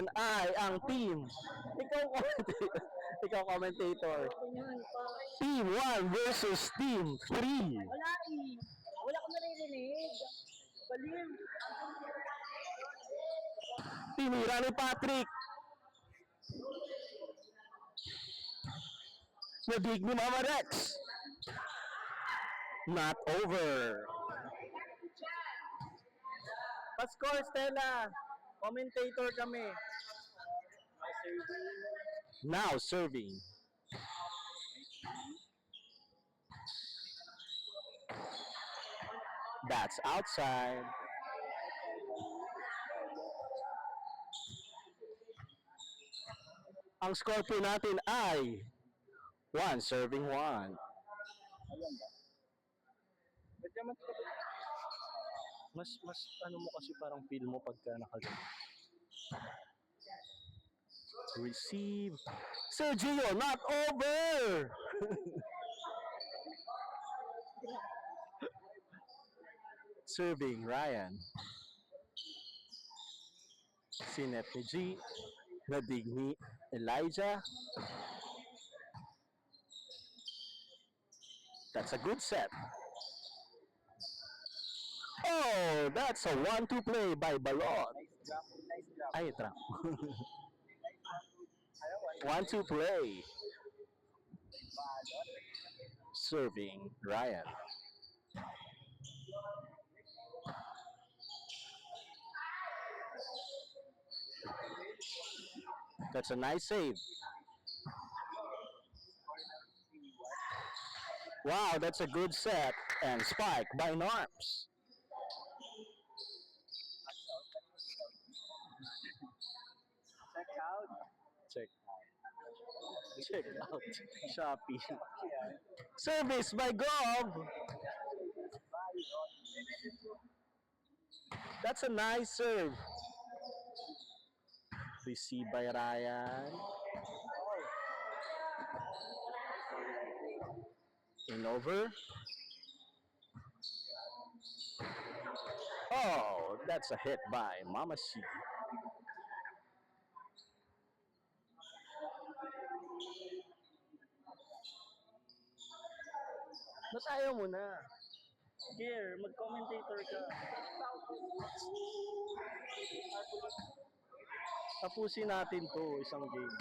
ay ang team. Ikaw, ikaw commentator. Team 1 versus Team 3. Wala eh. Wala ko naririnig. Balim. Tinira ni Patrick. Nadig ni Mama Rex. Not over. Pa-score, Stella. Commentator kami. Now serving. That's outside. Ang score po natin ay 1 serving 1. Mas ano mo kasi parang feel mo pagka nakaganyan. Receive. Sergio, not over! Serving, Ryan. Sinet ni G. Nadig ni Elijah. That's a good set. Oh, that's a 1-2 play by Balot. Nice drop. Nice drop. Ay, trap. 1-2 play. Serving, Ryan. That's a nice save. Wow, that's a good set. And spike by Norms. Check out. Check out. Check out. Shopee. Service by Gov. That's a nice serve. Received by Ryan. In over. Oh, that's a hit by Mama C. Ba't ayaw mo na? Here, mag-commentator ka. Tapusin natin to, isang game.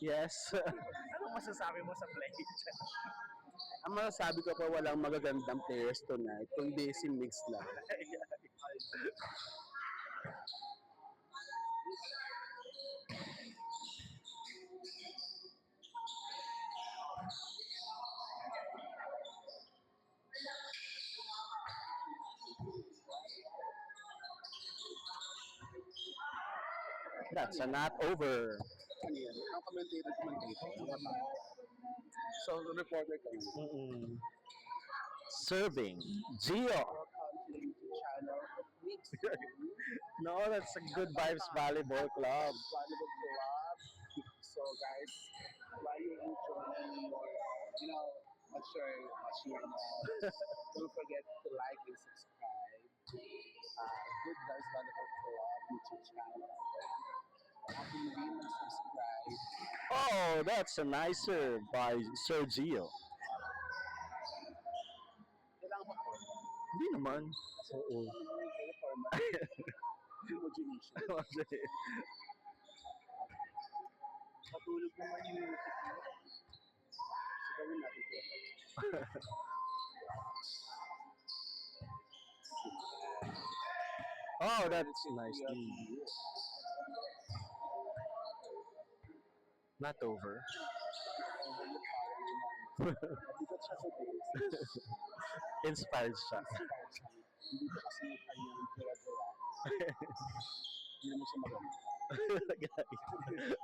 Yes. Anong masasabi mo sa play? Ang masasabi ko pa walang magagandang players tonight, kundi si Mix lang. That's a not over. Ano yan? Ang commentator. So, reporter ka. Mm-mm. Serving, Gio. No, that's a Good Vibes Volleyball Club. Volleyball Club. So, guys, while you're enjoying your, what's your don't forget to like and subscribe. Good Vibes Volleyball Club YouTube channel. Kung hindi mo subscribe, Oh, that's a nice serve by Sergio. kailangan ba po? Hindi naman. Oo. Imagination. Patulog naman yung music mo. So, gawin natin ito. Oh, that's nice. Not over. Bigat siya sa base. Inspired siya. Hindi ko kasi yung kanyang kaya-gawa. Hindi naman siya maganda. Guys,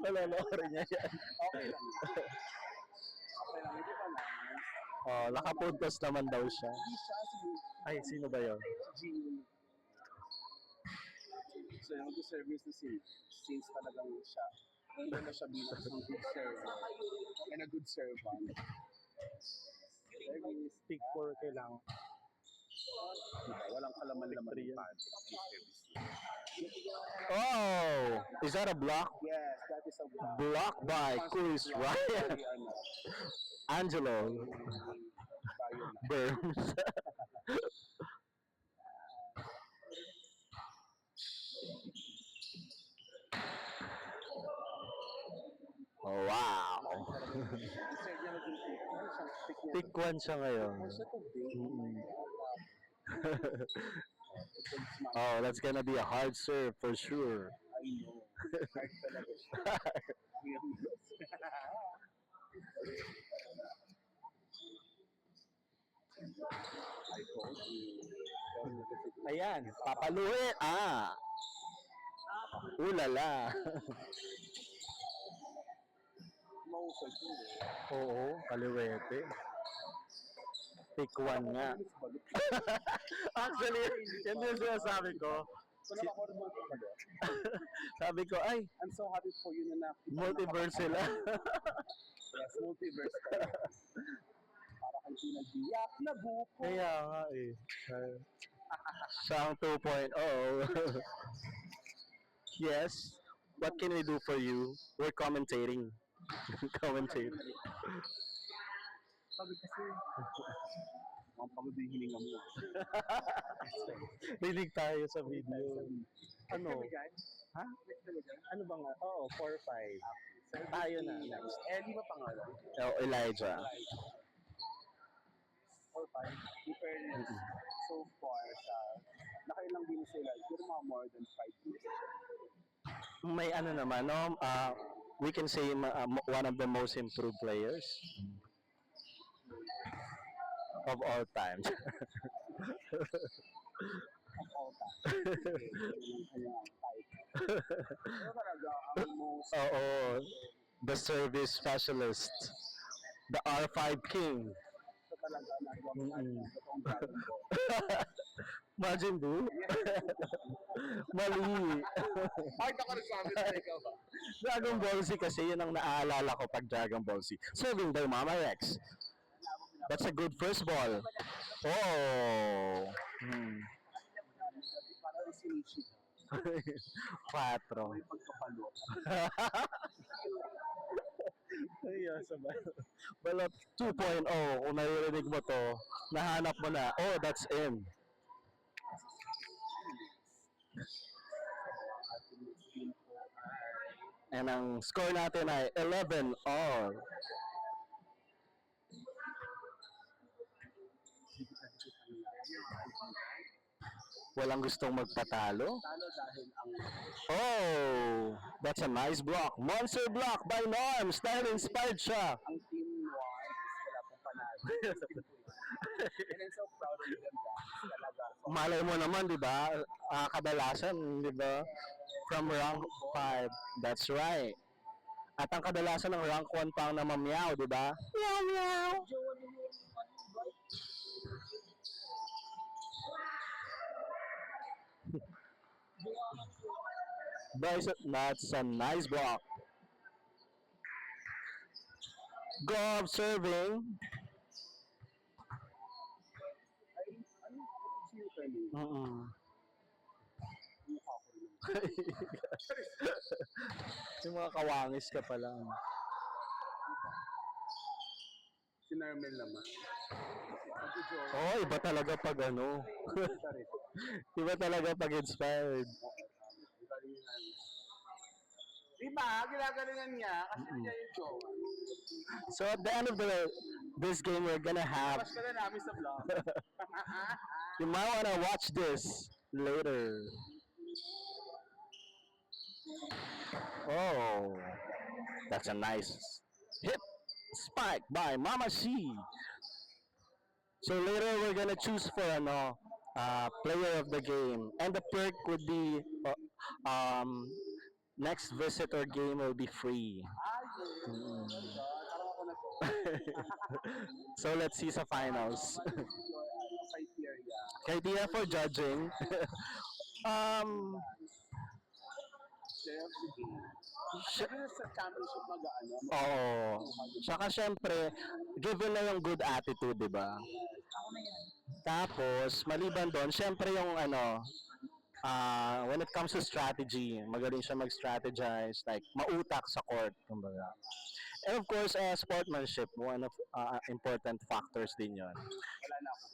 malolore niya yan. Okay lang. Okay lang, hindi pa lang. Oh, nakapuntos naman daw siya. Hindi siya si Ay, sino ba yun? Gene. So, yung service na since talagang siya, hindi na siya bilang isang good server and a good servant. Stick for kailangan. Diba? Walang kalaman-laman yung pants. Oh, is that a block? Yes, that is a block. Block by Chris Ryan. Angelo Tayo na. Burns. Oh, wow. Deserve niya maging pick. Ano siyang pick niya? Pick one siya ngayon. Siya to big. Mm-mm. It's smart. Oh, that's gonna be a hard serve for sure. I know. Hard talaga siya. I told you. Ayan, papaluhi. Ah. Ulala. Mahusay ko eh. Oo, kaliwete. Pick one nga. Actually, yan yung sinasabi ko. So nakakorod mo ito ba? Sabi ko, ay, I'm so happy for you na nakita. multiverse sila. Yes, multiverse ka. Para kang pinagbiyak na buko. Kaya nga eh. Siya ang 2.0. Yes, what can we do for you? We're commentating. Commentating. Sabi kasi, ang pagod yung hininga mo. Rinig tayo sa video. Ano? Ha? Ano bang, oo, 4-5. Tayo na. Next. Ellie ba pangalan? Oh, Elijah. 4-5. In fairness, so far sa nakailang din sila, siguro mga more than 5 years. May ano naman, no? We can say one of the most improved players of all time. Of all time. Kanyang type. Pero talaga, ang most Oo, the service specialist, the R5 King. so talaga nagawa mo Mm-mm. natin itong Dragon Ball. Majin Buu? Mali. Ay, ako rin sabi na ikaw ba? Dragon Ball Z kasi yun ang naaalala ko pag Dragon Ball Z. Serving by Mama Rex. That's a good first ball. Oh. Para rin si Nishi. 4. May pagkapalo. Ayun, sabay. Balot 2.0, kung naririnig mo to, nahanap mo na, oh, that's in. And ang score natin ay 11 all. Walang gustong magpatalo. Talo dahil ang Oh, that's a nice block. Monster block by Norms dahil inspired siya. team Noir is wala pong panalo. And I'm so proud of them guys. Talaga. So, Malay mo naman, di ba? Kadalasan, di ba? From rank 5. That's right. At ang kadalasan ng rank 1 pang na mamyaw, di ba? Meow, meow. Bryce, that's a nice block. Go serving. ay, ano? Si Yuka Mm-mm. mukha ko rin. Yung mga kawangis ka pa lang. Si Nermel naman. Sabi ko, Oh, iba talaga pag ano. sorry. Iba talaga pag inspired. Diba? Ginagalingan niya kasi niya yung jowa. So at the end of this game, we're gonna have. Tapos ka na namin sa vlog. You might wanna watch this later. Oh, that's a nice hit spike by Mama C. So later we're gonna choose for player of the game, and the perk would be next visitor game will be free. Ayun. Parang ako na to. So let's see sa finals. Criteria. Criteria for judging. Player of the game. Sabi na sa championship mag-ano. Oo. Saka syempre, given na yung good attitude, di ba? Ako na yan. Tapos, maliban doon, syempre yung ano, when it comes to strategy, magaling siya mag-strategize, like mautak sa court, kumbaga. And of course, sportsmanship, one of important factors din yon. Wala na ako.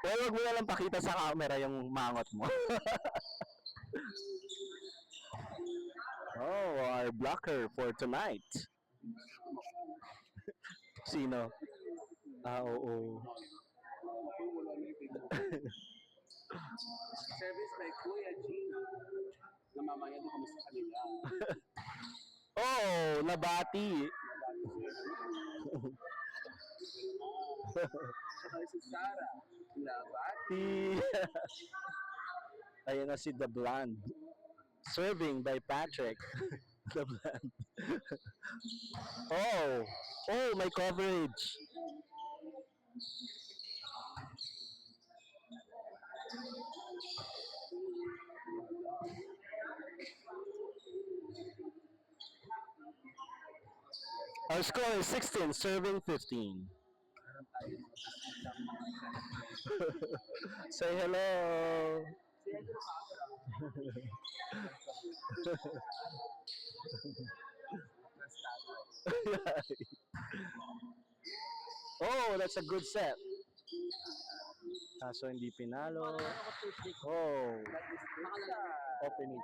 Well, wag mo na lang pakita sa camera yung mangot mo. Oh, our blocker for tonight. Sino? Oo. Wala na yung service by Kuya G. Na mamaya doon kami sa kanila. Oh, nabati. Saka si Sarah. Labat. Ayun na si The Blonde. Serving by Patrick. The Blonde. Oh, my coverage. Our score is 16, serving 15. Say hello. Oh, that's a good set. Kaso hindi pinalo. Oh, opening.